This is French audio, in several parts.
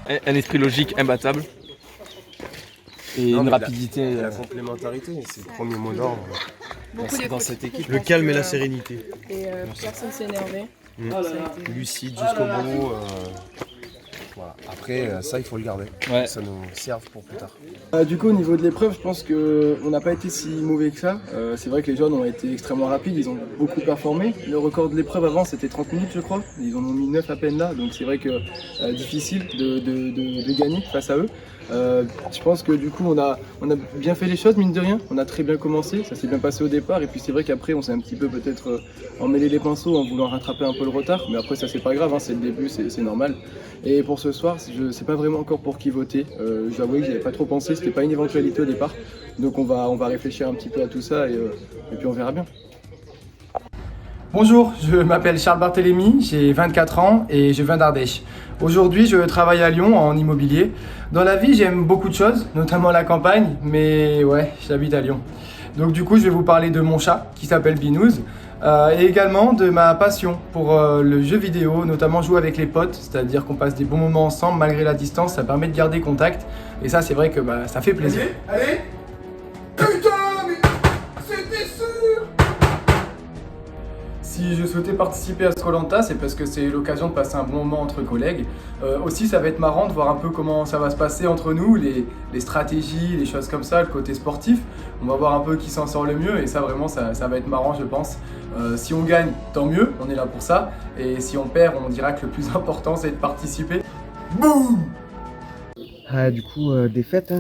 un esprit logique imbattable. Et une rapidité. La complémentarité, c'est le premier mot d'ordre dans cette équipe. Le calme et la sérénité. Et personne s'est énervé. Lucide jusqu'au bout. Voilà. Après, ça, il faut le garder. Ouais. Ça nous sert pour plus tard. Du coup, au niveau de l'épreuve, je pense qu'on n'a pas été si mauvais que ça. C'est vrai que les jeunes ont été extrêmement rapides, ils ont beaucoup performé. Le record de l'épreuve avant, c'était 30 minutes, je crois. Ils en ont mis 9 à peine là, donc c'est vrai que difficile de gagner face à eux. Je pense que du coup, on a bien fait les choses, mine de rien. On a très bien commencé, ça s'est bien passé au départ. Et puis c'est vrai qu'après, on s'est un petit peu peut-être emmêlé les pinceaux en voulant rattraper un peu le retard. Mais après, ça, c'est pas grave, hein, c'est le début, c'est normal. Et pour ce soir, je sais pas vraiment encore pour qui voter. J'avoue que j'y avais pas trop pensé, c'était pas une éventualité au départ. Donc on va réfléchir un petit peu à tout ça et puis on verra bien. Bonjour, je m'appelle Charles Barthélémy, j'ai 24 ans et je viens d'Ardèche. Aujourd'hui, je travaille à Lyon en immobilier. Dans la vie, j'aime beaucoup de choses, notamment la campagne, mais ouais, j'habite à Lyon. Donc du coup, je vais vous parler de mon chat qui s'appelle Binous et également de ma passion pour le jeu vidéo, notamment jouer avec les potes, c'est-à-dire qu'on passe des bons moments ensemble malgré la distance, ça permet de garder contact et ça, c'est vrai que ça fait plaisir. Allez! Putain, mais c'était sûr! Si je souhaitais participer à ce Koh-Lanta, c'est parce que c'est l'occasion de passer un bon moment entre collègues. Aussi, ça va être marrant de voir un peu comment ça va se passer entre nous, les stratégies, les choses comme ça, le côté sportif. On va voir un peu qui s'en sort le mieux et ça vraiment, ça va être marrant, je pense. Si on gagne, tant mieux, on est là pour ça. Et si on perd, on dira que le plus important, c'est de participer. Boum! Du coup, défaite.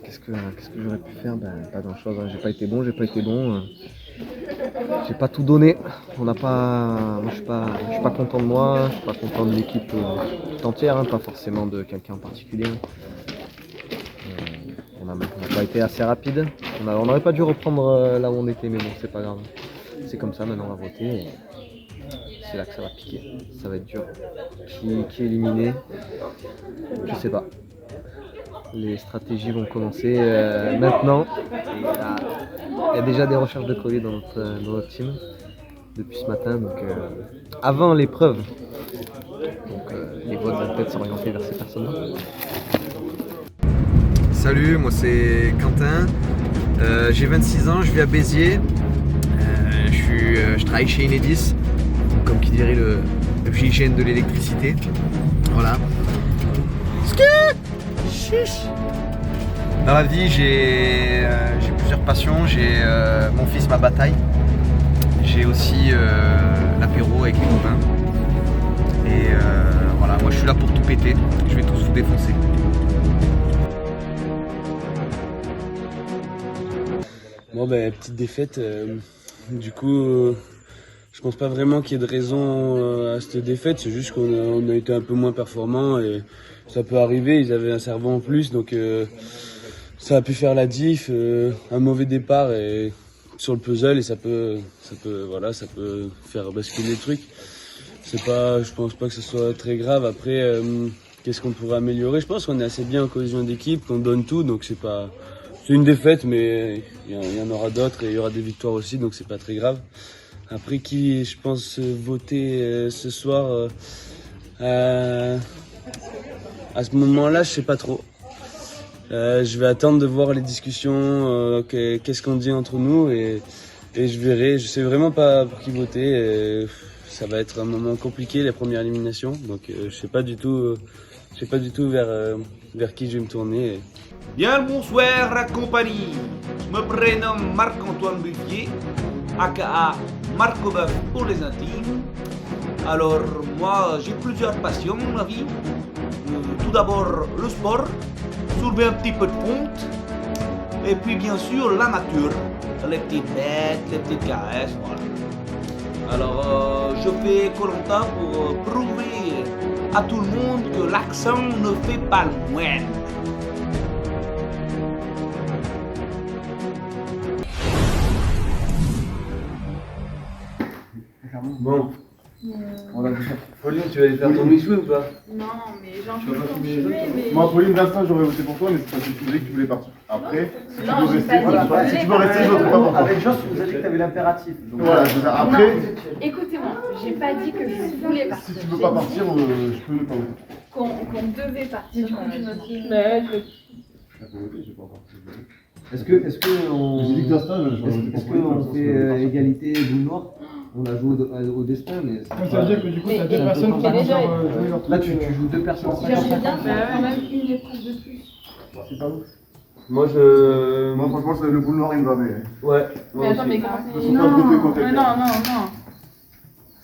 Qu'est-ce que j'aurais pu faire? Pas grand chose, hein. J'ai pas été bon. J'ai pas tout donné. Moi, je suis pas content de moi, je suis pas content de l'équipe tout entière, hein, pas forcément de quelqu'un en particulier. On n'a pas été assez rapide. On n'aurait pas dû reprendre là où on était, mais bon, c'est pas grave. C'est comme ça, maintenant on va voter. Et c'est là que ça va piquer. Ça va être dur. Qui est éliminé? Je sais pas. Les stratégies vont commencer maintenant. Il y a déjà des recherches de colis dans notre team depuis ce matin, donc avant l'épreuve. Donc les votes vont peut-être s'orienter vers ces personnes-là. Salut, moi c'est Quentin, j'ai 26 ans, je vis à Béziers, je travaille chez Enedis, comme qui dirait le GIGN de l'électricité. Voilà. Dans la vie, j'ai plusieurs passions. J'ai mon fils, ma bataille. J'ai aussi l'apéro avec les copains. Et voilà, moi je suis là pour tout péter. Je vais tous vous défoncer. Bon, petite défaite. Du coup, je pense pas vraiment qu'il y ait de raison à cette défaite. C'est juste qu'on a été un peu moins performants et ça peut arriver. Ils avaient un cerveau en plus, donc ça a pu faire la diff. Un mauvais départ et sur le puzzle et ça peut faire basculer le truc. Je pense pas que ce soit très grave. Après, qu'est-ce qu'on pourrait améliorer? Je pense qu'on est assez bien en cohésion d'équipe, qu'on donne tout, donc c'est une défaite, mais il y en aura d'autres et il y aura des victoires aussi, donc c'est pas très grave. Après, qui je pense voter ce soir, à ce moment-là, je sais pas trop. Je vais attendre de voir les discussions, qu'est-ce qu'on dit entre nous et je verrai. Je sais vraiment pas pour qui voter. Ça va être un moment compliqué, les premières éliminations, donc je sais pas du tout vers qui je vais me tourner. Bien le bonsoir la compagnie, je me prénomme Marc-Antoine Buffier, aka Marco Boeuf pour les intimes. Alors moi j'ai plusieurs passions dans la vie. Tout d'abord le sport, soulever un petit peu de ponte, et puis bien sûr la nature, les petites bêtes, les petites caresses, voilà. Alors je fais Koh-Lanta pour prouver à tout le monde que l'accent ne fait pas le moine. Bon. Pauline, tu vas aller faire ton mix ou pas? Non, mais genre, je peux mais... Moi, Pauline, d'instinct, j'aurais voté pour toi, mais c'est parce que tu disais que tu voulais partir. Après, si tu veux rester, si tu veux rester, je voterai pas pour toi. Avec Joss, vous avez dit que tu avais l'impératif. Voilà, après. Écoutez-moi, j'ai pas dit que je voulais partir. Si tu veux pas partir, je peux ne pas voter. qu'on devait partir. Est-ce que on fait égalité boule noire? On a joué au destin, mais Ça veut dire que du coup, t'as deux personnes qui vont jouer leur là truc. tu joues deux personnes. J'aimerais bien faire quand même une épreuve de plus. C'est pas ouf. Moi franchement, le boule noir il me va, mais. Ouais. Mais attends, mais comment Ils sont pas groupés quand elle non.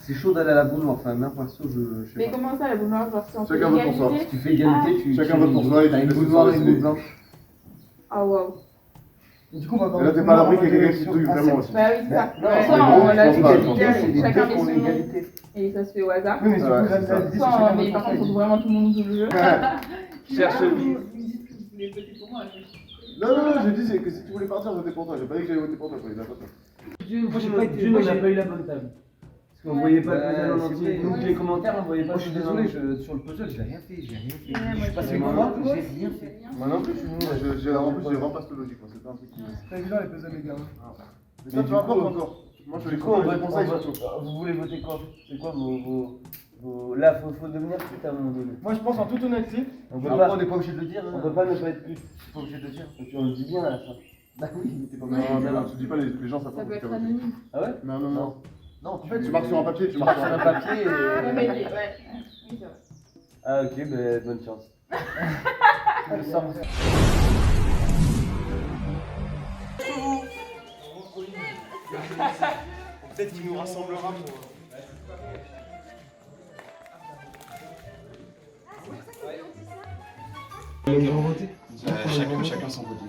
C'est chaud d'aller à la boule noire. Enfin, même perso, je sais Mais pas. comment ça, la boule noire? Genre, si on fait Chacun vote pour égalité? soi. Si tu fais égalité, tu Chacun vote pour soi et t'as tu une fais boule ce noire et soir une les boule blanche. Ah waouh. Et du coup, on va avoir Et là, t'es pas à l'abri qu'il y ait quelqu'un qui douille vraiment aussi. Bah oui, c'est ça. Non, Ouais, c'est soit bon, on je l'a pense dit pas. égalité, C'est les chacun deux met pour son nom l'égalité. et ça se fait au hasard. Oui, mais c'est Ouais, plus c'est ça. l'idée, c'est Soit, chacun mais vote par pour contre, soi. faut vraiment tout le monde joue le jeu. Cherche le Vous me dites que vous voulez voter pour moi. Non, j'ai dit que si tu voulais partir, voter pour toi. J'ai pas dit que j'allais voter pour toi, quoi. D'accord. June, on n'a pas eu la bonne table. Parce qu'on voyait pas le puzzle en entier. Donc les commentaires, on voyait pas. Moi je suis désolé, sur le puzzle, j'ai rien fait. Je suis passé moi, j'ai rien fait. Moi non plus, je suis nul. En plus, j'ai vraiment pas cette logique, quoi. C'est pas un truc qui. C'est pas évident les puzzles, les gars. Mais ça, peu importe encore. Moi, je fais Du coup, on des vote conseils surtout. Vous voulez voter quoi? C'est quoi vos... Là, faut devenir pute à un moment donné. Moi, je pense en toute honnêteté. On peut Après, pas, on n'est pas obligé de le dire. on peut pas ne pas être pute. C'est pas obligé de le dire. Et puis on le dit bien à la fin. Bah oui, mais t'es pas Non, tu dis pas, les gens savent pas. Ça peut être anonyme. Ah ouais? Non. Non, En fait, tu marques sur un papier, tu marques sur un papier. papier Ouais, et... mais ouais. Oui, c'est vrai. Ah ok, ben bonne chance. Je sors. Peut-être qu'il nous rassemblera pour. Chacun son côté.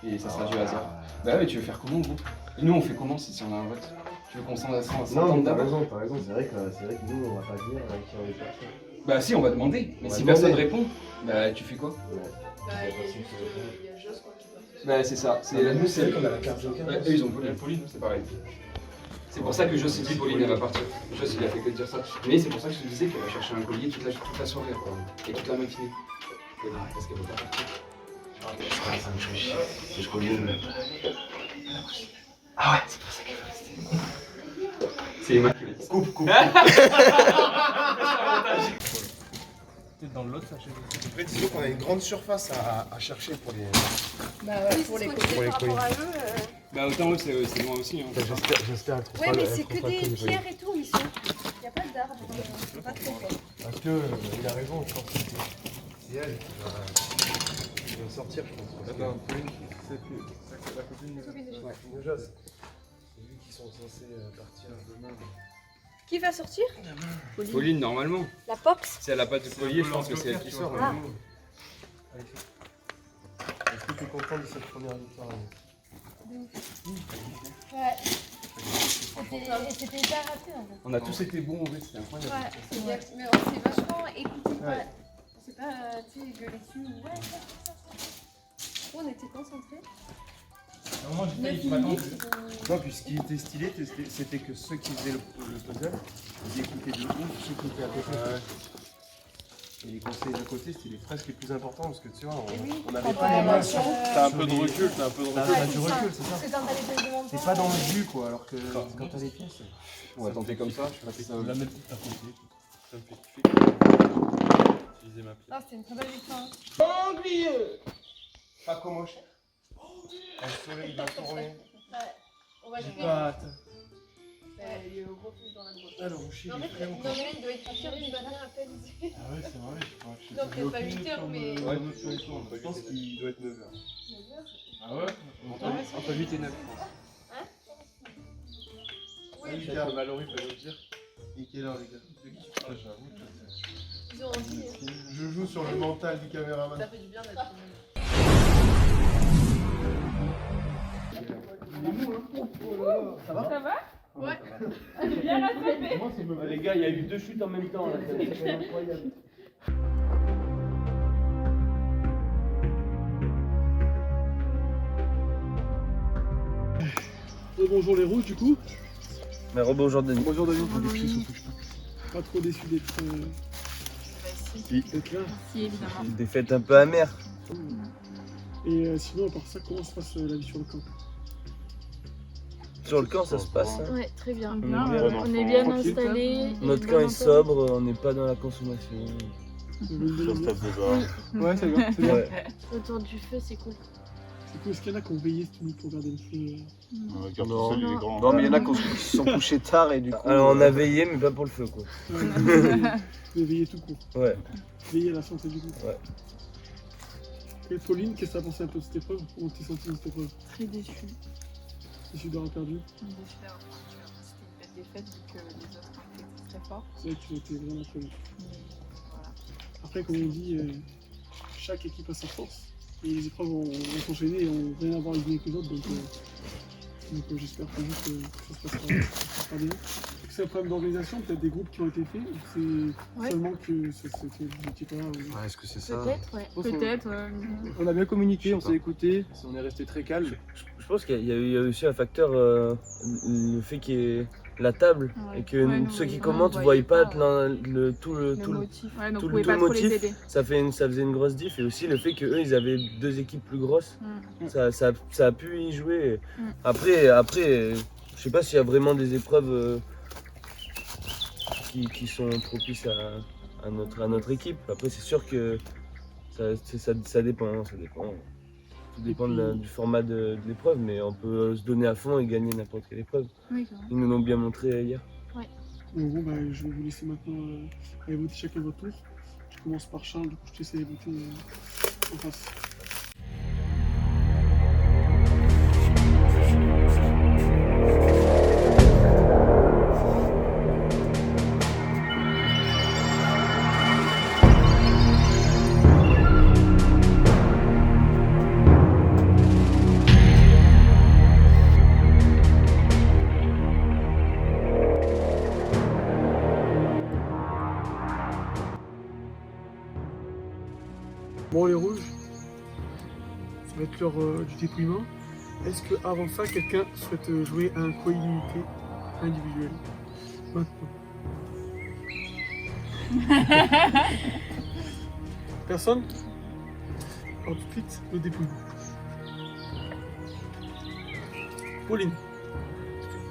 Et ça sera du hasard. Bah ouais, tu veux faire comment, groupe? Et nous, on fait comment si on a un vote? Tu veux qu'on s'entende d'abord? t'as raison, c'est vrai que nous, on va pas dire qui on est personne. Bah si, on va demander. Mais On va si demander. personne répond, bah tu fais quoi? Il y a Joss qui participe. Bah c'est ça. Nous, c'est qu'on a la carte joker. Ouais, eux, ils ont Pauline, c'est pareil. C'est pour ça que Joss s'est dit Pauline, elle va partir. Joss, il a fait que de dire ça. Mais c'est pour ça que je te disais qu'elle va chercher un collier toute la soirée, quoi. Et toute la matinée. Parce qu'elle veut pas partir. Ça me fait chier. Je connais le. Ah ouais, c'est pour ça qu'elle veut rester. C'est Emma qui l'a dit. Coupe. Dans l'autre, ça En fait, disons qu'on a une grande surface à chercher pour les. Bah ouais, pour les colis. Bah autant eux, c'est moi aussi. Hein. J'espère être Ouais, mais c'est que des pierres et tout, ils sont. Il n'y a pas d'arbre, c'est pas trop fort. Parce que il a raison, je pense que c'est elle qui va sortir, je pense. Attends, Pauline, c'est la copine de Joss. C'est lui qui sont censés partir demain. Qui va sortir? Pauline, normalement. La Pox? Si elle a pas de collier, je pense que c'est elle qui sort. Ah. Est-ce que tu es content de cette première victoire? Ouais. C'était hyper rapide en fait. On a tous été bons au vrai, c'était incroyable. Ouais, c'est bien. Mais on s'est vachement écouté. Ouais. On s'est pas, tu sais, gueulé dessus. Ouais, on était concentrés. Moi, j'ai failli 9 m'attendre. minutes. Non, puis ce qui était stylé, c'était que ceux qui faisaient le puzzle, ils écoutaient de ouf ceux qui étaient à côté. Et les conseils de côté, c'était les phrases les plus importantes parce que tu vois, on n'avait pas les mains sur. T'as un peu de recul, T'as du recul, c'est ça. Parce que quand t'as les pièces devant T'es toi. pas dans le jus quoi, alors que quand t'as les pièces. On va tenter comme ça. La mettre à côté. Ça me fait kiffer. Utiliser ma pierre. Ah, c'était une très belle victoire. Pas comme moche. Un soleil va tourner. Ouais. On va jouer. Il est au gros fils dans la grotte. Alors, on chie En les fait, frères. Noël, il doit être parti du matin à peine. Ah ouais, c'est vrai, je crois. Non, peut-être pas 8 heures, mais. Ouais, je pense qu'il doit être 9h. Ah ouais? Entre 8 et 9. Hein? Oui, Lucas, Mallory peut nous dire. Et quelle heure, les gars? Ah, j'avoue. Ils ont dit. Je joue sur le mental du caméraman. Ça fait du bien d'être. Ça va? Ça va? Ouais. J'ai bien rattrapé. Moi, c'est mauvais. Les gars, il y a eu 2 chutes en même temps là. C'est incroyable. Bonjour les rouges, du coup. Mais rebonjour Denis. Bonjour Daniel. Pas trop déçu d'être là. Si, évidemment. Une défaite un peu amère. Et sinon, à part ça, comment se passe la vie sur le camp? Sur le camp, ça se passe. Hein. Ouais, très bien. Bien, On est bien Tranquille, installés. Notre camp est sobre, on n'est pas dans la consommation. Ça se tape des barres. Ouais, c'est bien. C'est bien. Ouais. Autour du feu, c'est cool. C'est cool. Est-ce qu'il y en a qui ont veillé cette nuit pour regarder le feu? Regarde tout seul, il est grand. Non, mais il y en a qui se sont couchés tard et du coup. Alors on a veillé, mais pas pour le feu quoi. Vous avez veillé tout court. Ouais. Veiller à la santé du groupe. Ouais. Et Pauline, qu'est-ce que tu as pensé un peu de cette épreuve? Comment t'es sentie dans cette épreuve? Très déçu. Déçu d'avoir perdu? Déçu d'avoir perdu. C'était une belle défaite vu que les autres ont été très forts. C'est vrai que tu as été vraiment très bien. Mais voilà. Après, comme on dit, chaque équipe a sa force. Et les épreuves vont s'enchaîner et n'ont rien à voir les unes avec les autres. Donc j'espère que juste ça se passera bien. C'est un problème d'organisation, peut-être des groupes qui ont été faits, ou c'est seulement que c'était pas là ou... Est-ce que c'est ça? Peut-être, ouais. Peut-être. On a bien communiqué, on s'est écouté, on est resté très calme. Je pense qu'il y a eu aussi un facteur, le fait qu'il y ait la table et que ceux qui commentent ne voient pas tout le motif. Ouais, donc tout vous pouvez le pas trop motif. les aider. Ça faisait une grosse diff et aussi le fait qu'eux ils avaient deux équipes plus grosses, ça a pu y jouer. Après, je sais pas s'il y a vraiment des épreuves qui sont propices à notre équipe. Après c'est sûr que ça dépend. Tout dépend du format de l'épreuve, mais on peut se donner à fond et gagner n'importe quelle épreuve. Oui, ils nous l'ont bien montré hier. Ouais. Bon, je vais vous laisser maintenant aller voter chacun votre tour. Je commence par Charles, du coup je te laisse aller voter en face. Bon, les rouges, ça va être l'heure du dépouillement. Est-ce qu'avant ça, quelqu'un souhaite jouer à un co-illimité individuel? Maintenant. Personne? Alors tout de suite, le dépouillement. Pauline.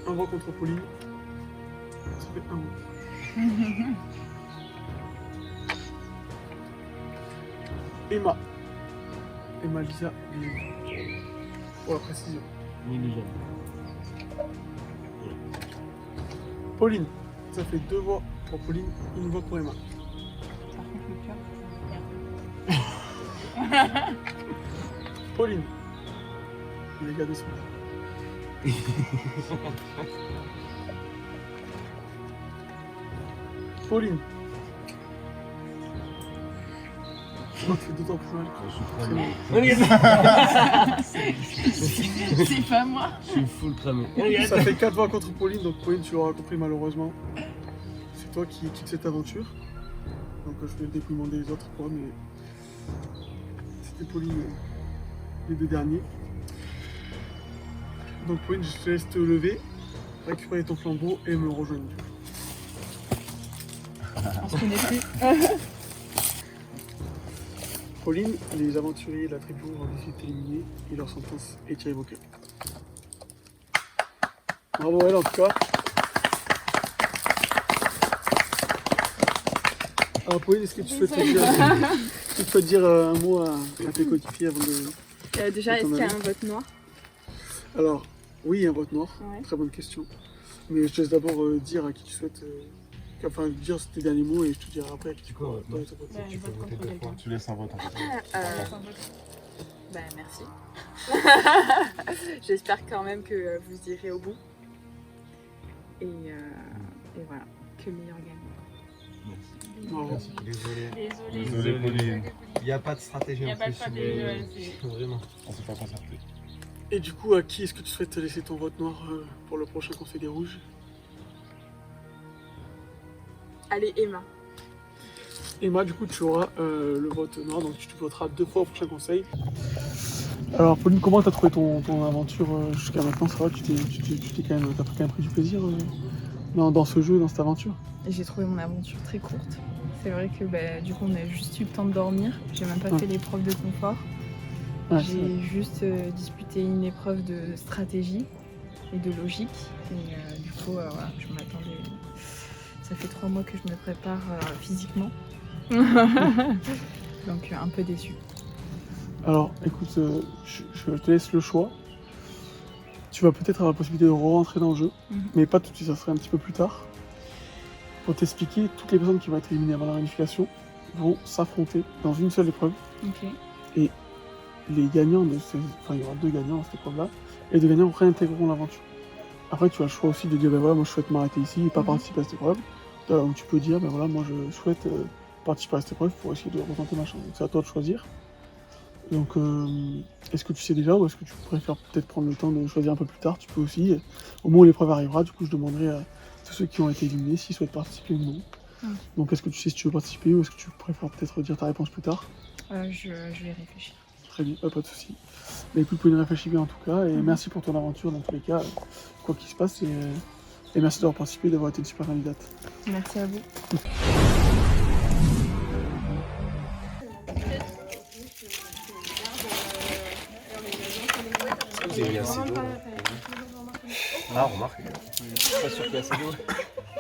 Un voix contre Pauline. Ça fait un voix. Emma. Emma Lisa pour la précision. Pauline. Ça fait 2 voix pour Pauline, 1 voix pour Emma. Pauline. Il a gardé son nom. Pauline. Oh, tu fais d'autant plus mal. C'est pas moi. Je suis full cramé. Ça fait 4 voix contre Pauline, donc Pauline, tu l'auras compris malheureusement. C'est toi qui quitte cette aventure. Donc je vais le dépouillement des autres quoi, mais c'était Pauline les 2 derniers. Donc Pauline, je te laisse te lever, récupérer ton flambeau et me rejoindre. On se connaît plus. Pauline, les aventuriers de la tribu ont décidé de t'éliminer et leur sentence est irrévocable. Bravo elle en tout cas. Alors Pauline, est-ce que tu souhaites dire un mot à tes coéquipiers avant de... Déjà, est-ce qu'il y a un vote noir? Alors, oui, il y a un vote noir. Ouais. Très bonne question. Mais je te laisse d'abord dire à qui tu souhaites... Enfin, dire tes derniers mots et je te dirai après à qui tu peux voter. Tu peux voter 2 fois. Tu laisses un vote en fait. Bah merci. J'espère quand même que vous irez au bout. Et voilà, que le meilleur gagne. Merci. Désolé Pauline. Il n'y a pas de stratégie en plus. Vraiment. On s'est pas concerté. Et du coup, à qui est-ce que tu souhaites laisser ton vote noir pour le prochain Conseil des Rouges? Allez, Emma. Emma, du coup, tu auras le vote noir, donc tu te voteras 2 fois au prochain conseil. Alors, Pauline, comment t'as trouvé ton aventure jusqu'à maintenant? Ça va, t'as quand même pris du plaisir dans ce jeu, dans cette aventure? J'ai trouvé mon aventure très courte. C'est vrai que du coup, on a juste eu le temps de dormir. J'ai même pas fait l'épreuve de confort. J'ai juste disputé une épreuve de stratégie et de logique. Et du coup, voilà, je m'attendais. Ça fait 3 mois que je me prépare physiquement. Donc un peu déçu. Alors, écoute, je te laisse le choix. Tu vas peut-être avoir la possibilité de re-rentrer dans le jeu, mais pas tout de suite, ça serait un petit peu plus tard. Pour t'expliquer, toutes les personnes qui vont être éliminées avant la réunification vont s'affronter dans une seule épreuve. Ok. Et les gagnants de ces... Enfin, il y aura 2 gagnants dans cette épreuve-là. Et les 2 gagnants réintégreront l'aventure. Après, tu as le choix aussi de dire, ben voilà, moi je souhaite m'arrêter ici et pas participer à cette épreuve. Donc tu peux dire, ben voilà, moi je souhaite participer à cette épreuve pour essayer de retenter ma chance. Donc c'est à toi de choisir. Donc, est-ce que tu sais déjà ou est-ce que tu préfères peut-être prendre le temps de choisir un peu plus tard? Tu peux aussi, au moment où l'épreuve arrivera, du coup je demanderai à tous ceux qui ont été éliminés s'ils souhaitent participer ou non. Donc est-ce que tu sais si tu veux participer ou est-ce que tu préfères peut-être dire ta réponse plus tard? Je vais réfléchir. Très bien, pas de soucis. Mais écoute, Pauline, réfléchis bien en tout cas, et merci pour ton aventure dans tous les cas, quoi qu'il se passe, et merci d'avoir participé, d'avoir été une super candidate. Merci à vous. Vous avez mis assez d'eau. Ah, remarque. Je suis pas sûr qu'il y a assez d'eau.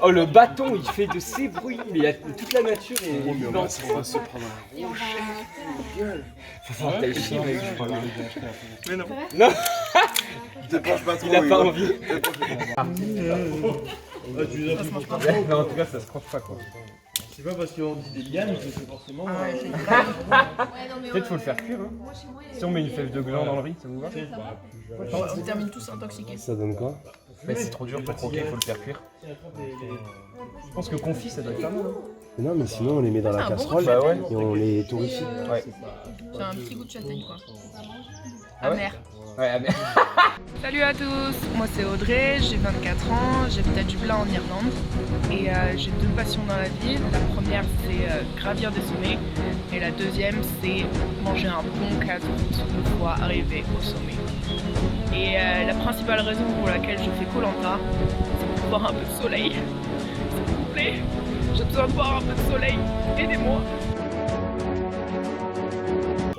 Oh, le bâton, il fait de ces bruits, mais toute la nature est On va se prendre un rouge. Faut faire tel chien avec Mais non. Non. Te penche pas trop. Il a pas envie. Mais en tout cas, ça se croche pas quoi. C'est pas parce qu'on dit des lianes que c'est forcément. Peut-être faut le faire cuire. Hein. Si on met une fève de gland dans le riz, ça vous va? On se termine tous intoxiqués. Ça donne quoi? Mais c'est trop dur pour croquer, faut le faire cuire. Je pense que confit, ça doit être pas mal. Non, mais sinon on les met dans la un bon casserole Bah ouais. et on les torréfie. Ouais. J'ai un petit goût de châtaigne quoi. Ah ouais Amer. Ouais, amer. Salut à tous, moi c'est Audrey, j'ai 24 ans, j'habite du Dublin en Irlande et j'ai 2 passions dans la vie. La première c'est gravir des sommets et la deuxième c'est manger un bon casse une fois arrivé au sommet. Et la principale raison pour laquelle je fais Koh-Lanta, c'est pour voir un peu de soleil. S'il vous plaît, j'ai besoin de voir un peu de soleil, aidez-moi.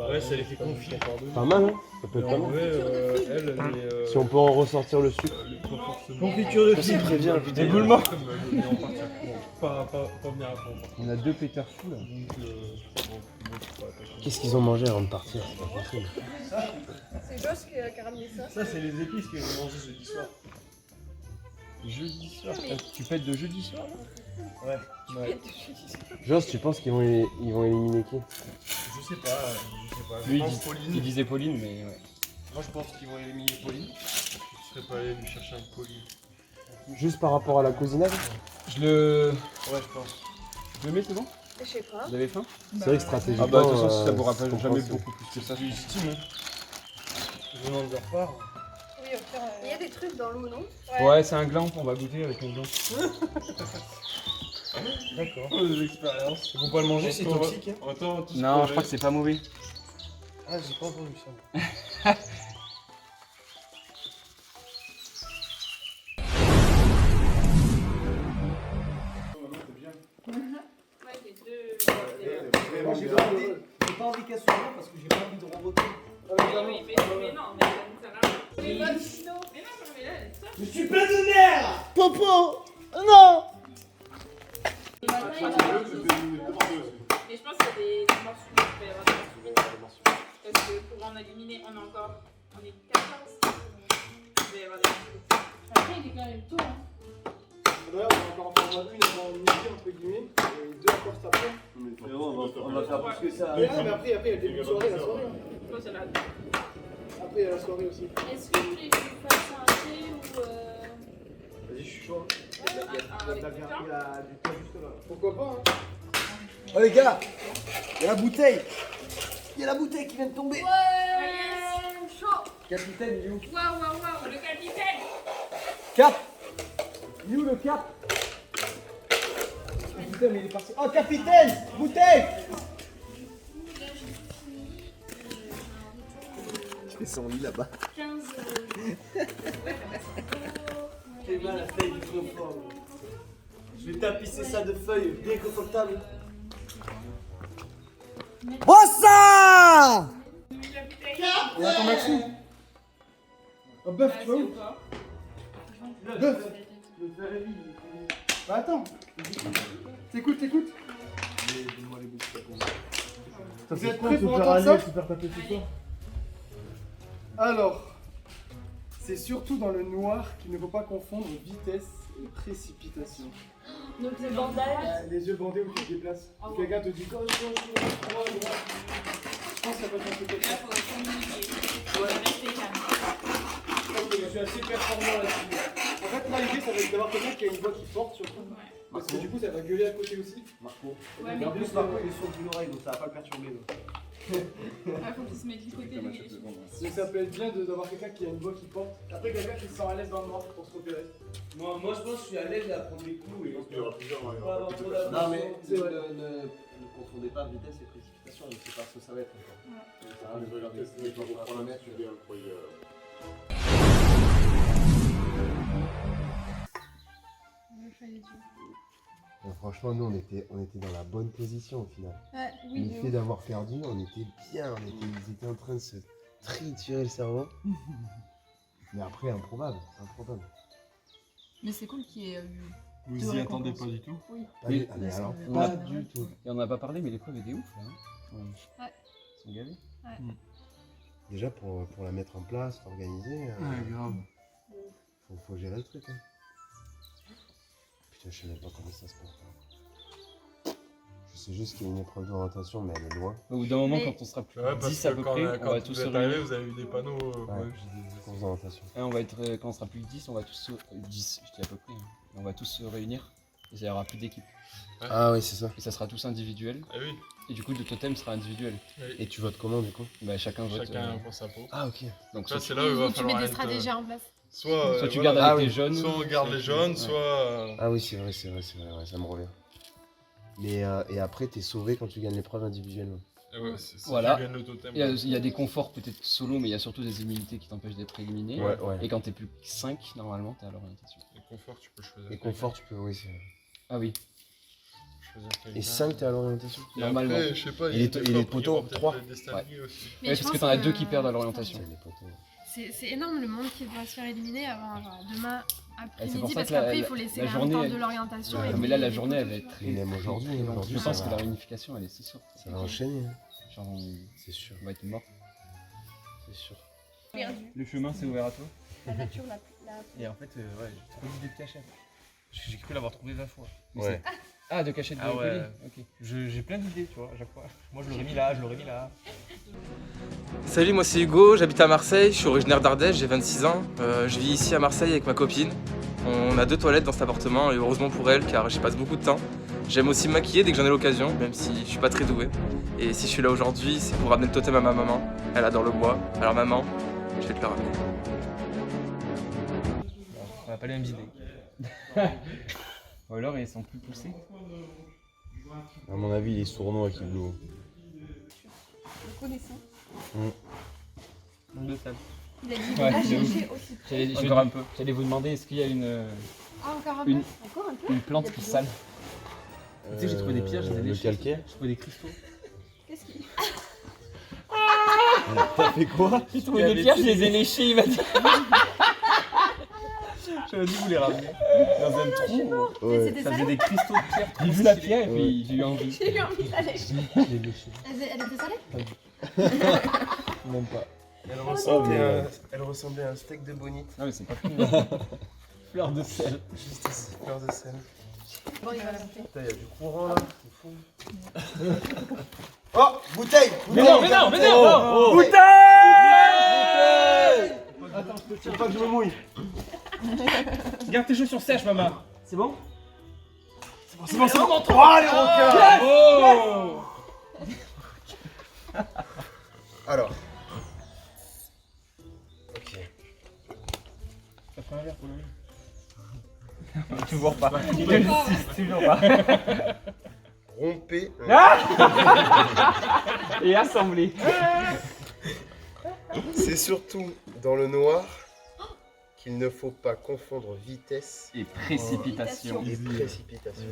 Ouais, ça les fait confier. Pas mal, hein? Ça peut être pas mal. Si on peut en ressortir le sucre. Confiture de C'est très bien. Déboulement. Pas venir à fond. On a 2 pétards fous là. Qu'est-ce qu'ils ont mangé avant de partir? C'est pas possible. C'est Joss qui a ramené ça. Ça, c'est les épices que j'ai mangé jeudi soir. Jeudi soir? Tu pètes de jeudi soir? Ouais. Joss, tu penses qu'ils vont éliminer qui? Je sais pas. Lui, Je pense Pauline. il disait Pauline, mais ouais. Moi, je pense qu'ils vont éliminer Pauline. Je serais pas allé lui chercher un Pauline. Juste par rapport à la cousinade? Je le... Ouais, je pense. Je le mets, c'est bon? Je sais pas. Vous avez faim? C'est vrai que stratégiquement. Ah bah de toute façon, ça vous rappelle je jamais comprends, beaucoup plus que ça. Du steam. Je demande de repart. Oui, au pire. Il y a des trucs dans l'eau, non? Ouais, c'est un gland, on va goûter avec un gland. D'accord. Des expériences. Faut pas le manger, c'est toxique. Non, je crois que c'est pas mauvais. Ah, j'ai pas entendu ça. Moi j'ai pas envie qu'elle soit là parce que j'ai pas envie de revoter. Mais non, mais ça Je suis plein de nerfs! Popo! Non! Mais je pense qu'il y a des morceaux, il peut y avoir des morceaux. Parce que pour en éliminer, on est 14. Il peut y avoir des morceaux. Après, il est quand même tôt. Hein. D'ailleurs, on va encore en faire une avant midi, entre guillemets, et 2 encore cet après. On va faire plus que ça. Mais non, mais après, il y a le début de soirée, la soirée. Je pense qu'il y en a deux. Après, il y a la soirée aussi. Est-ce que vous voulez que je vous fasse un thé ou. Vas-y, je suis chaud. Il y a du temps juste là. Pourquoi pas, hein? Oh les gars, il y a la bouteille. Il y a la bouteille qui vient de tomber. Ouais, chaud. Capitaine, il est où? Waouh, le capitaine. Cap. Il est où le cap? Putain, mais il est parti. Oh capitaine, bouteille. Je fais son lit là-bas. 15. T'es mal la feuille du confort. Je vais tapisser ça de feuilles bien confortables. Bossa! Et attends, Maxime. Oh, bœuf, tu vas où? Bœuf. Bah attends. T'écoutes. Vous êtes prêts pour entendre ça? Alors, c'est surtout dans le noir qu'il ne faut pas confondre vitesse et précipitation. Donc les bandages. Les yeux bandés où tu te déplaces. Quelqu'un te dit gauche, droite. Je pense qu'il n'y a pas de chance de Là, faut communiquer. Ouais. Rester calme. Ok, je suis assez performant là-dessus. En fait, là, l'idée, ça va être d'avoir quelqu'un qui a une voix qui porte surtout. Parce que du coup, ça va gueuler à côté aussi. Marco. Ouais, Et en plus, Marco, il est sourd d'une oreille, donc ça va pas le perturber. Ah, faut qu'il se mette du côté de lui. Mais ça peut être bien d'avoir quelqu'un qui a une voix qui porte. Après, quelqu'un qui se sent à l'aise dans le noir pour se repérer. Moi, je pense que je suis à l'aise à prendre des coups. Et Il y aura plusieurs. Non, mais ne confondez pas vitesse et précipitation, je sais pas ce que ça va être encore. Je vais regarder si je vais reprendre la mettre, je vais employer. Franchement, nous, on était dans la bonne position au final. Oui, Le fait d'avoir perdu, on était bien. Ils étaient en train de se triturer le cerveau. Mais après, improbable. Mais c'est cool qu'il y ait Vous y attendez pas du tout? Oui. Mais alors, pas du tout. Et on n'a pas parlé, mais l'épreuve était ouf là. Ouais. Ils sont gavés. Ouais. Déjà, pour la mettre en place, l'organiser, grave. faut gérer le truc. Hein. Putain, je sais même pas comment ça se passe. Je sais juste qu'il y a une épreuve d'orientation, mais elle est loin. Au bout d'un moment, quand on sera plus Ouais, parce 10 à que peu quand, près, on quand va tous vous se êtes arrivés, réunir. vous avez vu des panneaux. Course d'orientation. Et on va être, quand on sera plus que 10, on va tous se... 10, je dis à peu près. Hein. On va tous se réunir et ça y aura plus d'équipe. Ouais. Ah oui, c'est ça. Et ça sera tous individuel. Ah oui. Et du coup, le totem sera individuel. Oui. Et tu votes comment du coup? Bah, chacun vote. Chacun pour sa peau. Ah ok. Donc, Ça, soit c'est là où il va Tu falloir mets des être, stratégies en place. Soit tu voilà. gardes avec les jeunes. Soit on garde les jeunes, Ouais. soit. Ah oui, c'est vrai, ouais, ça me revient. Mais et après, t'es sauvé quand tu gagnes l'épreuve individuellement. Ouais, si Voilà. tu gagnes le totem. Il y a des conforts peut-être solo, mais il y a surtout des immunités qui t'empêchent d'être éliminé. Ouais. Et quand t'es plus que 5, normalement, t'es à l'orientation. Et confort, tu peux choisir. Et confort, tu peux, oui, c'est vrai. Ah oui. Choisir quelqu'un. Et 5, t'es à l'orientation? Et Normalement. après, je sais pas, Et les fois, poteaux, il y aura 3. peut-être des standings aussi. Mais Ouais, je parce que pense t'en as 2 qui perdent à l'orientation. Les poteaux. C'est énorme le monde qui va se faire éliminer avant demain Et c'est après-midi pour ça parce que la- qu'après il faut laisser la la journée, temps elle- de l'orientation. Ouais, et Mais là, la les journée, elle poteaux. va être Et même aujourd'hui, Je pense ça que va. la réunification, elle est c'est sûr. Ça va enchaîner, hein. Genre, C'est sûr, on va être mort. c'est sûr. Le chemin, c'est ouvert à toi. La nature, la. Et en fait, ouais, j'ai trop d'idées de cachette. J'ai cru l'avoir trouvé 20 fois. Mais Ouais. c'est- Ah, de cachette de Ah ouais. colis. Ok. J'ai plein d'idées, tu vois, à chaque fois. Moi, je l'aurais mis là, je l'aurais mis là. Salut, moi c'est Hugo, j'habite à Marseille, je suis originaire d'Ardèche, j'ai 26 ans. Je vis ici à Marseille avec ma copine. On a 2 toilettes dans cet appartement et heureusement pour elle car j'y passe beaucoup de temps. J'aime aussi me maquiller dès que j'en ai l'occasion, même si je suis pas très doué. Et si je suis là aujourd'hui, c'est pour ramener le totem à ma maman. Elle adore le bois. Alors maman, je vais te le ramener. On n'a pas les mêmes idées. Ou alors, ils sont plus poussés. À mon avis, il est sournois qui blow. Le connaissant. Nombre de tables. Il a dit Ouais, va c'est ouf. chercher aussi. Encore un peu. J'allais vous demander, est-ce qu'il y a une Ah, encore un Une- peu. Encore un peu. plante Il y a qui plus sale? Euh, Tu sais, j'ai trouvé des pierres, j'ai le déchets. calcaire. J'ai trouvé des cristaux. Qu'est-ce qu'il. T'as fait quoi? J'ai trouvé des pierres, je les ai léchées, il m'a dit. J'aurais dû vous les ramener. Dans un trou. Ouais. C'était Ça faisait salé. des cristaux de pierre. J'ai vu la pierre et puis j'ai eu envie. J'ai eu envie de la lécher. Je l'ai léchée. Elle était salée? Même pas. Elle ressemblait à un steak de bonite. Ah mais c'est pas fini. Fleur de sel. Juste ici, fleur de sel. Bon, il va la monter. Putain, il y a du courant là, c'est fou. Oh, bouteille! Mais non, mais non, mais non! Bouteille! Attends, je peux pas que je me mouille. Garde tes chaussures sèches, maman. C'est bon? C'est bon, c'est bon. Oh, les requins! Oh! Alors. Ok. Ça fait un verre pour le Toujours pas. Il insiste, toujours pas. Rompez. Et assemblé. C'est surtout dans le noir qu'il ne faut pas confondre vitesse Et précipitation. et précipitation.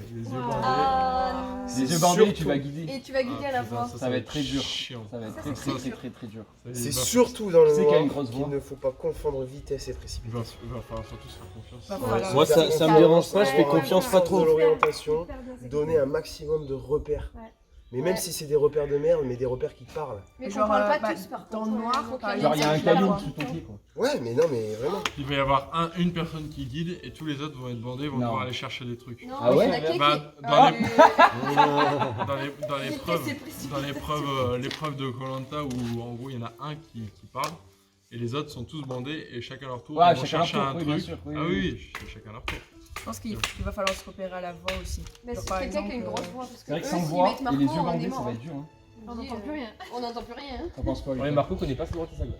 Les yeux bandés, tu vas guider. Et tu vas guider à la fois. Ça va être très dur. Chiant. Ça va être Ça, très c'est très sûr. très dur. C'est surtout dans le Tu sais qu'il y a noir une grosse voix. qu'il ne faut pas confondre vitesse et Il précipitation. va falloir surtout se faire confiance. Voilà. Moi, ça me dérange pas, je fais Ouais, confiance ouais, pas ouais. trop. De l'orientation, Hyper bien, c'est donner un maximum de repères. Ouais. Mais même si c'est des repères de merde, mais des repères qui te parlent. Mais genre, on parle pas tous par dans contre. le noir, par Genre, il y a un exemple, calibre sous ton pied, quoi. Ouais, mais non, mais vraiment. Il va y avoir une personne qui guide et tous les autres vont être bandés, vont Non. devoir aller chercher des trucs. Non, Ah ouais il y en a qui- Bah, Ah, dans l'épreuve de Koh-Lanta où en gros il y en a un qui parle et les autres sont tous bandés et chacun leur tour Ouais, ils vont chacun leur chercher tour, un oui, truc. bien sûr, oui, Ah oui. oui, chacun leur tour. Je pense qu'il va falloir se repérer à la voix aussi. Mais Genre, c'est par quelqu'un qui a une exemple, grosse voix. Parce C'est vrai que eux, sans s'ils voix mettent et les Marco, yeux on est bandés, ça mort, va hein. être dur. Hein. On n'entend plus rien. On n'entend plus rien. T'en penses quoi? Ouais, Marco connaît pas sa droite et sa gauche.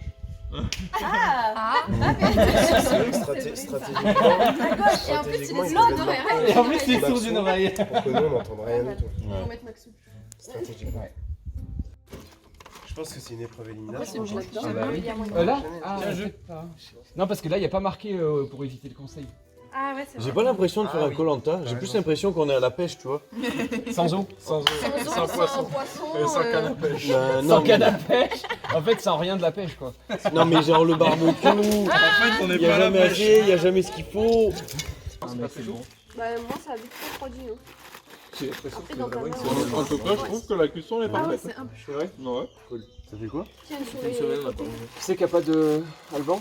Stratégiquement, À gauche, et en plus, il est sourd d'une oreille. Et en plus, il est sourd d'une oreille. Pour que nous, on n'entende rien du tout. On va mettre Maxou. Stratégiquement. Je pense que c'est une épreuve éliminatoire. Après, c'est Ah jamais bah oui. il y a moyen. Là Ah, Tiens, je... Non, parce que là, il n'y a pas marqué pour éviter le conseil. Ah ouais, c'est vrai. J'ai pas l'impression de faire un Koh-Lanta, j'ai plus l'impression qu'on est à la pêche, tu vois. Sans eau. Sans poisson. sans canne à pêche. Sans canne à pêche. En fait, sans rien de la pêche, quoi. Non, mais genre le barbecue, En fait, on il est y pas a à la jamais pêche. assez, il y a jamais ce qu'il faut. Bah, moi, ça a vite refroidi. Hein. Après, dans ta main, En tout cas, je trouve que la cuisson est Ah ouais, parfaite. c'est un peu chaud. Ouais, ouais. Cool. Ça fait quoi? Tiens, sur les côtés. Tu sais qu'il n'y a pas de Alban?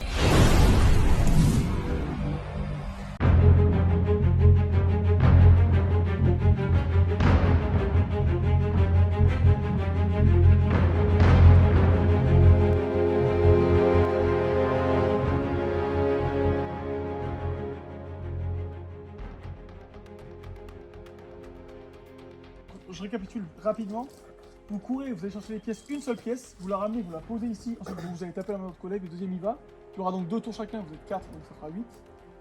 Je récapitule rapidement. Vous courez, vous allez chercher les pièces, une seule pièce, vous la ramenez, vous la posez ici, ensuite vous allez taper à votre collègue, le deuxième y va. Il y aura donc 2 tours chacun, vous êtes 4, donc ça fera 8.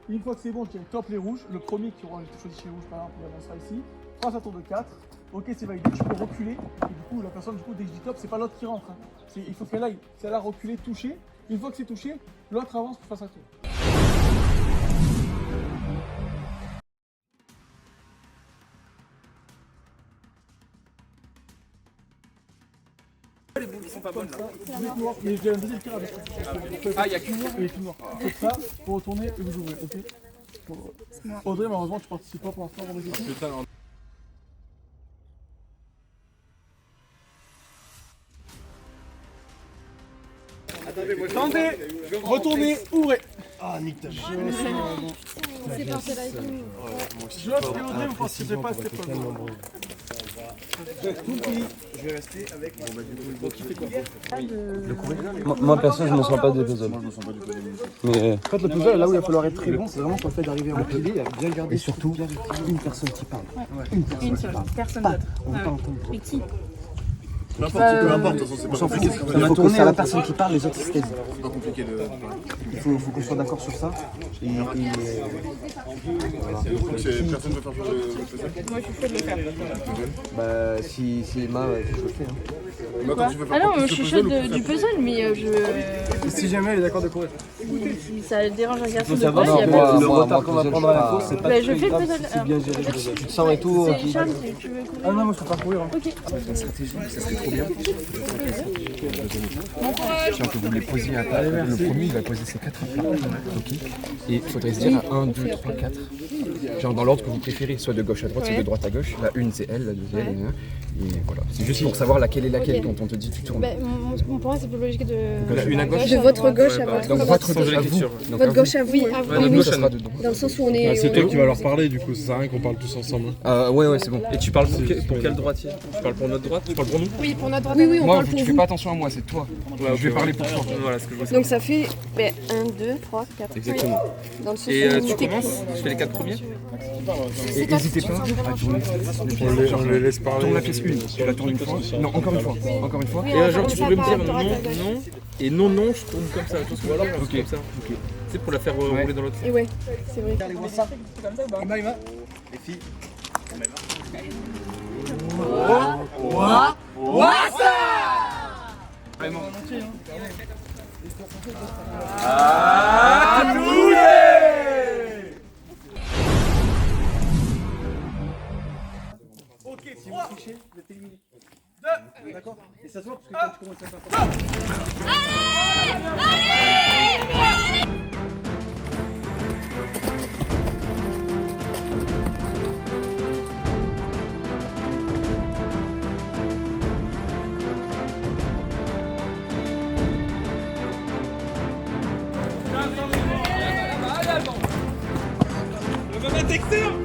Et une fois que c'est bon, je dirais top les rouges. Le premier qui aura choisi chez les rouges, par exemple, il avancera ici. Passe à tour de 4. Ok, c'est validé, tu peux reculer. Et du coup, la personne, dès que je dis top, c'est pas l'autre qui rentre. Hein. Il faut qu'elle aille. Si elle a reculé, touché. Une fois que c'est touché, l'autre avance pour faire sa tour. Les boules qui sont pas bonnes là. Mais je vais un deuxième tir avec. Ah, il y a qu'une noire. Il y a qu'une noire. Faites ça pour retourner et vous ouvrez, ok? Audrey, malheureusement, tu participes pas pour l'instant dans les équipes. Attendez, retournez, ouvrez. Ah, nique ta C'est parti là. Je lance et Audrey, vous participez pas à cette épreuve. Je vais rester avec. Moi perso, je me sens pas des puzzles. Mais En fait, le puzzle, là où il va falloir être très bon, c'est vraiment sur le fait d'arriver à empiler, à bien garder. Et surtout, une personne qui parle. Une seule, personne d'autre. On va pas entendre. Mais qui? Peu importe, de toute façon, c'est On pas s'en fout. compliqué. Il faut que c'est la personne qui parle, les autres ils se taisent. C'est pas compliqué de. Il faut qu'on soit d'accord sur ça. Et Donc, personne ne veut faire jouer le puzzle. Moi, je suis chaud de le faire. bah, si Emma, je le fais. Emma, toi, tu veux faire Ah non, plus je le suis puzzle chaude ou plus du puzzle, mais je. Si jamais elle est d'accord de courir. Si ça dérange un garçon de savoir courir, il y a que pas de le souci. retard qu'on va prendre à la course, c'est pas Bah, je fais le grave, puzzle. c'est bien géré. Tu te sens et tout. C'est Charles, tu veux courir? Ah non, moi je peux pas courir. Ok. La stratégie, ça serait trop bien. Bon courage. Si on peut vous les poser à table, le premier il va poser ses 4 plats. Ok. Et il faudrait se dire à 1, 2, 3, 4. Genre dans l'ordre que vous préférez, soit de gauche à droite, soit de droite à gauche. La une c'est elle, la deuxième. Et voilà. C'est juste pour savoir laquelle est laquelle quand on te dit tu tournes. Bah, pour moi, c'est plus logique de. La une à gauche. De votre gauche à votre Donc droite. votre gauche à vous. Donc, Votre gauche à vous. Ouais, notre gauche, ça sera de droite. Dans le sens où on est. C'est toi qui vas leur parler, du coup, ça sert à rien qu'on parle tous ensemble. Ouais, c'est bon. Et tu parles pour quel droitier? Tu parles pour notre droite? Tu parles pour nous? Oui, pour notre droite. Oui, on moi, parle pour tu fais vous. pas attention à moi, c'est toi. Je vais parler pour toi. Voilà ce que je vois. Donc ça fait 1, 2, 3, 4. Exactement. Dans le sens Et où tu t'es- commences? Je fais les 4 premiers? Et n'hésitez pas à tourner. On les laisse parler. Tourne la pièce 1, tu la tournes une fois. Non, encore une fois. Encore une fois. Oui, Et un genre, comme tu ça, pourrais me par dire droite à non, gauche. non, et non, non, je tourne comme ça. Tu vois ce que je veux dire? Ok. Comme ça. C'est pour la faire rouler dans l'autre sens. Et ouais, c'est vrai. Emma. Les filles. Vraiment. Ok, si vous trichez, vous êtes éliminé. 2. D'accord? Et ça se voit parce que quand tu commences à faire. c'est excellent.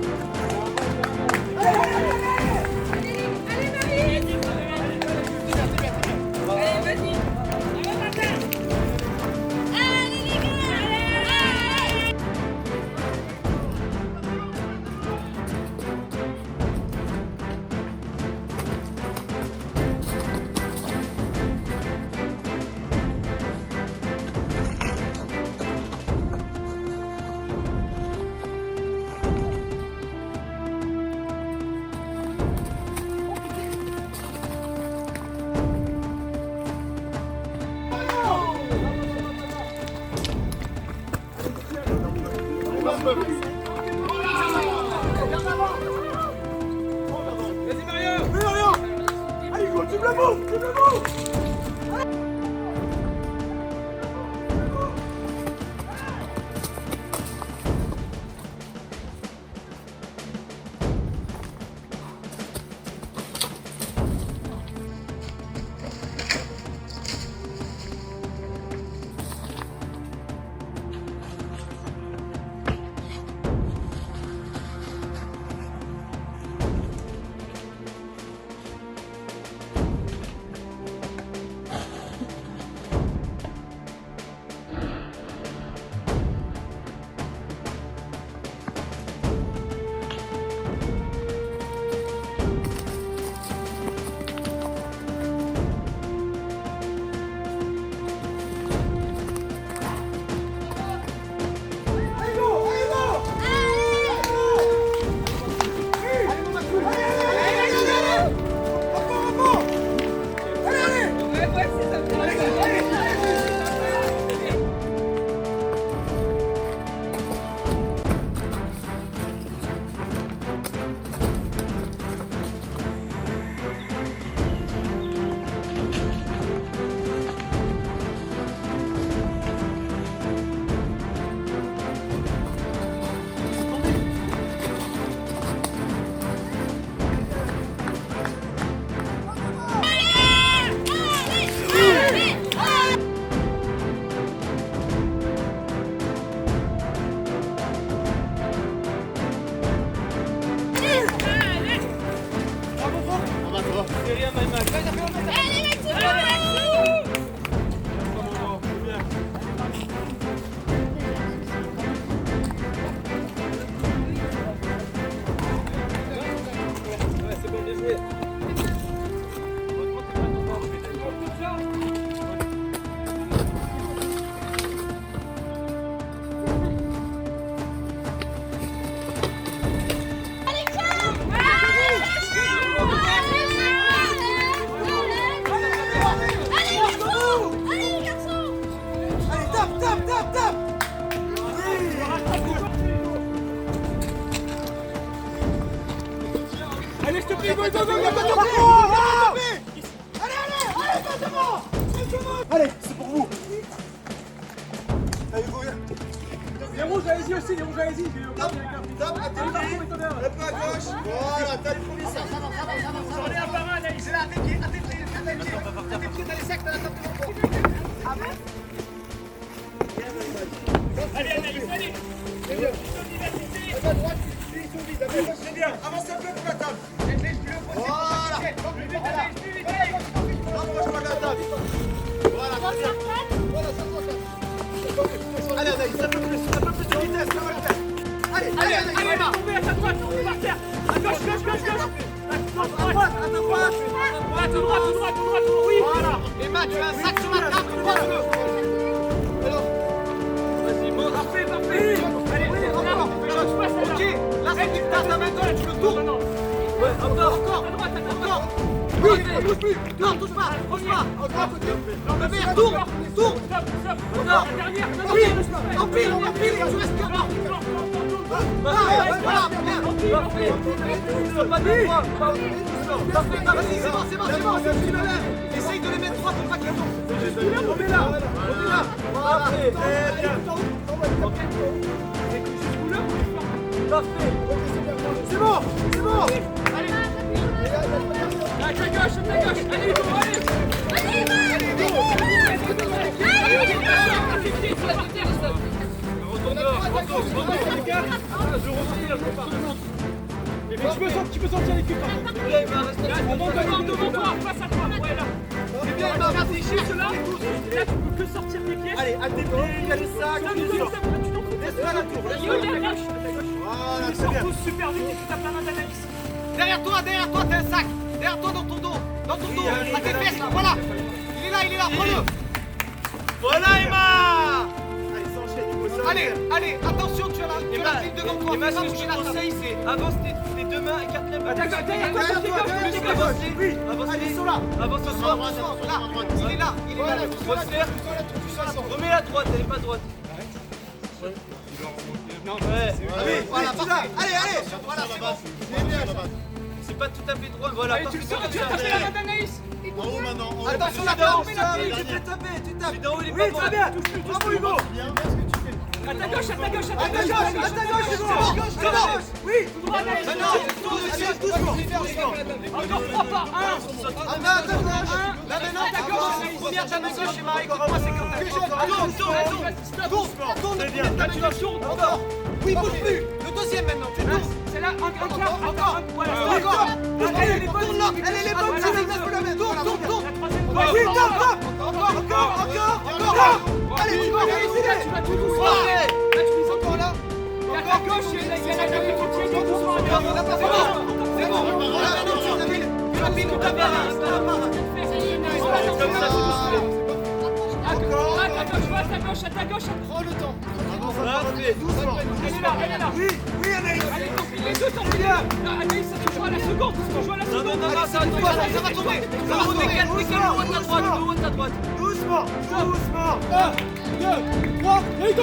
Vas-y Mario. Mario. Allez go, tu me la bouffes, tu me la bouffes. Allez, je te prie, go, go, go, go, allez, c'est pour vous. Allez, go, viens. Les rouges, allez-y aussi, les rouges, allez-y. Tape, à tes pieds, un peu à gauche. Voilà, t'as les premiers cercles. J'en ai un par un, Anaïs. C'est là, à tes pieds, à tes pieds, à tes pieds. À tes pieds, t'as les cercles, t'as la table de repos. Ah bon? Allez, Anaïs, allez. C'est bien. À ta droite, ils sont vides. C'est bien. Avance un peu pour la table. Voilà. Rapproche-toi de la table. Voilà, allez, Anaïs, un peu plus de vitesse, ça va le faire. Allez, allez, allez, tombez à ta droite, tombez par terre. À gauche, gauche, gauche, gauche. À ta droite, à ta droite. À ta droite, oui. Voilà. Et Matt, tu as un sac sur la table, droite-le. Alors, vas-y, bon, parfait, parfait. Allez, encore. Ok, là, c'est une tasse à main gauche, tu le tournes. Ouais, encore. Encore. Oui, bouge plus. Non, touche pas. Encore. Le verre, tourne. Encore. Oui, empile, tu restes encore. Voilà, bien. Parfait. Pas de poids. Parfait, c'est bon. Essaye de les mettre droit pour pas qu'ils tombent. On est là. Voilà. Parfait. C'est bon. Allez. Ta gauche. Allez, Retourne. Je retire. Tu peux sortir l'équipe par contre. C'est bien, il va rester devant toi, face à toi. Ouais, là. C'est bien, il va rester juste là. Là, tu peux que sortir tes pieds. Allez, à tes pieds, il y a les sacs. Laisse-la la tour. Voilà, c'est bien. Tous super vite et tu tapes la main d'Anaïs. Derrière toi, t'as un sac. Derrière toi, dans ton dos. Dans ton dos, à tes fesses, voilà. Il est là, prends-le. Voilà, Emma. Allez, attention, tu as la ligne devant toi. Emma, ce que je te conseille, c'est avance tes deux mains, écarte les mains. Derrière toi, ils sont là. Avance ce soir, là. Il est là. Remets la droite, elle est pas droite. Non, ouais. Voilà, allez. Voilà, c'est bon. C'est pas tout à fait droit, voilà. Tu le sors, tu vas taper la main d'Anaïs. En haut maintenant. Attention, la jambe, tu tapes. Tu d'en haut, il est pas bon. Oui, très bien. Bravo, Hugo. À ta gauche, c'est bon. Oui. Tout droit, Anaïs. Doucement. Encore 3 pas. 1. Maintenant, ta gauche. Merde, ta gauche, Emma. Écoute-moi, c'est comme ça. Tourne. Très bien. Encore. Oui, bouge plus. Le deuxième maintenant. Tu tournes. C'est là, encore. Voilà, encore. Elle est les bonnes. Tourne. Oui, encore. Allez, tu vas tout doucement. Là, tu es encore là. À ta gauche, il y a la gueule qui tient tout doucement. C'est bon. Rapide, tout à part. Comme ça, tout doucement. À ta gauche. Prends le temps. Doucement. Elle est là. Oui, Anaïs. Allez, les deux t'enfiles. Anaïs, ça se joue à la seconde. Non, ça va tomber. Ça va tomber. Décale le haut de ta droite. Doucement. 1, 2, 3, et